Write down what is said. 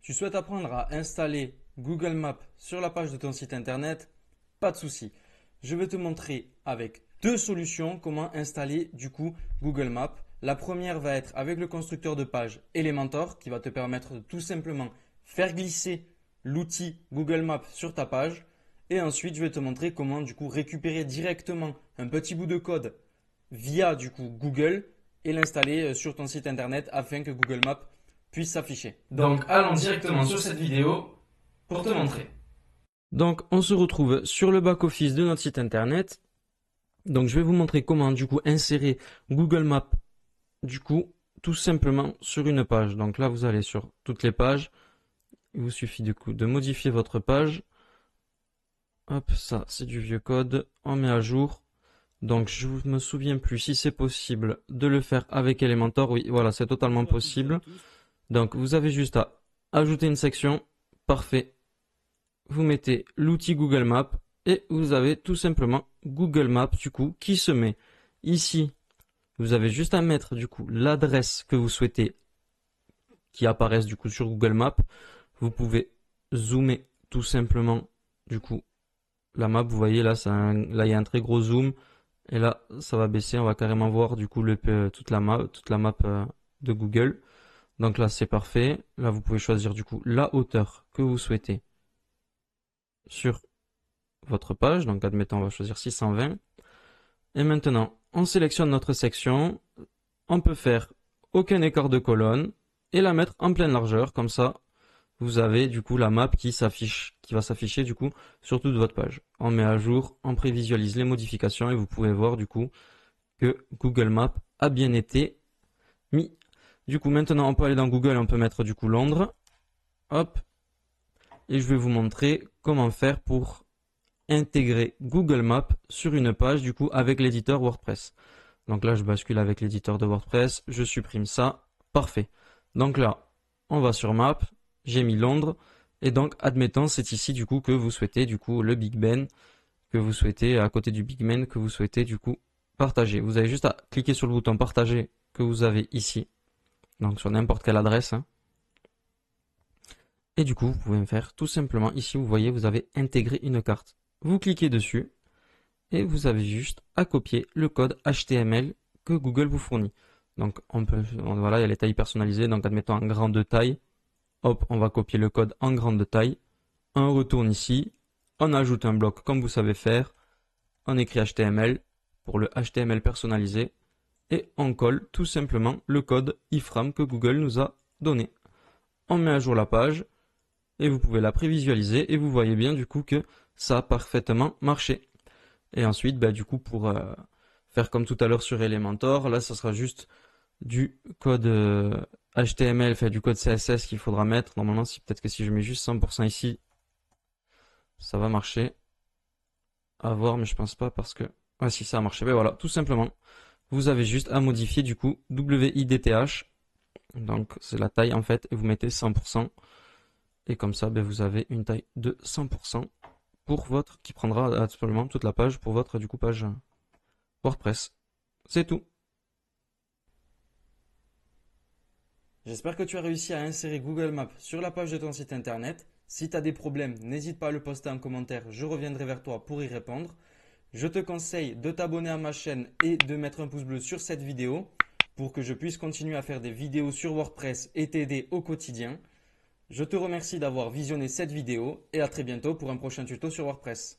Tu souhaites apprendre à installer Google Maps sur la page de ton site internet? Pas de souci. Je vais te montrer avec deux solutions comment installer du coup Google Maps. La première va être avec le constructeur de page Elementor qui va te permettre de tout simplement faire glisser l'outil Google Maps sur ta page. Et ensuite, je vais te montrer comment du coup récupérer directement un petit bout de code via du coup Google et l'installer sur ton site internet afin que Google Maps puisse s'afficher. Donc allons directement sur cette vidéo pour te montrer. Donc on se retrouve sur le back-office de notre site internet. Donc je vais vous montrer comment du coup insérer Google Maps du coup tout simplement sur une page. Donc là vous allez sur toutes les pages. Il vous suffit du coup de modifier votre page. Hop, ça c'est du vieux code. On met à jour. Donc je ne me souviens plus si c'est possible de le faire avec Elementor. Oui, voilà, c'est totalement possible. Donc vous avez juste à ajouter une section. Parfait. Vous mettez l'outil Google Maps et vous avez tout simplement Google Maps du coup qui se met ici. Vous avez juste à mettre du coup l'adresse que vous souhaitez qui apparaisse du coup sur Google Maps. Vous pouvez zoomer tout simplement du coup la map. Vous voyez là, là il y a un très gros zoom et là ça va baisser. On va carrément voir du coup toute la map de Google. Donc là c'est parfait. Là vous pouvez choisir du coup la hauteur que vous souhaitez sur votre page. Donc admettons on va choisir 620. Et maintenant on sélectionne notre section. On peut faire aucun écart de colonne et la mettre en pleine largeur. Comme ça vous avez du coup la map qui va s'afficher du coup sur toute votre page. On met à jour, on prévisualise les modifications et vous pouvez voir du coup que Google Maps a bien été mis. Du coup maintenant on peut aller dans Google, on peut mettre du coup Londres. Hop. Et je vais vous montrer comment faire pour intégrer Google Maps sur une page du coup avec l'éditeur WordPress. Donc là je bascule avec l'éditeur de WordPress, je supprime ça, parfait. Donc là on va sur Map, j'ai mis Londres et donc admettons c'est ici du coup que vous souhaitez du coup le Big Ben, que vous souhaitez à côté du Big Ben, que vous souhaitez du coup partager. Vous avez juste à cliquer sur le bouton partager que vous avez ici, donc sur n'importe quelle adresse, hein. Et du coup vous pouvez faire tout simplement ici, vous voyez vous avez intégré une carte. Vous cliquez dessus et vous avez juste à copier le code HTML que Google vous fournit. Donc voilà, il y a les tailles personnalisées, donc admettons en grande taille, hop, on va copier le code en grande taille, on retourne ici, on ajoute un bloc comme vous savez faire, on écrit HTML pour le HTML personnalisé, et on colle tout simplement le code iframe que Google nous a donné. On met à jour la page, et vous pouvez la prévisualiser, et vous voyez bien du coup que ça a parfaitement marché. Et ensuite, du coup, pour faire comme tout à l'heure sur Elementor, là, ça sera juste du code HTML, fait du code CSS qu'il faudra mettre. Normalement, peut-être que si je mets juste 100% ici, ça va marcher. À voir, mais je pense pas parce que... Ah si, ça a marché. Ben voilà, tout simplement. Vous avez juste à modifier du coup WIDTH. Donc, c'est la taille en fait, et vous mettez 100%. Et comme ça, vous avez une taille de 100% pour votre, qui prendra absolument toute la page pour votre du coup page WordPress. C'est tout. J'espère que tu as réussi à insérer Google Maps sur la page de ton site internet. Si tu as des problèmes, n'hésite pas à le poster en commentaire, je reviendrai vers toi pour y répondre. Je te conseille de t'abonner à ma chaîne et de mettre un pouce bleu sur cette vidéo pour que je puisse continuer à faire des vidéos sur WordPress et t'aider au quotidien. Je te remercie d'avoir visionné cette vidéo et à très bientôt pour un prochain tuto sur WordPress.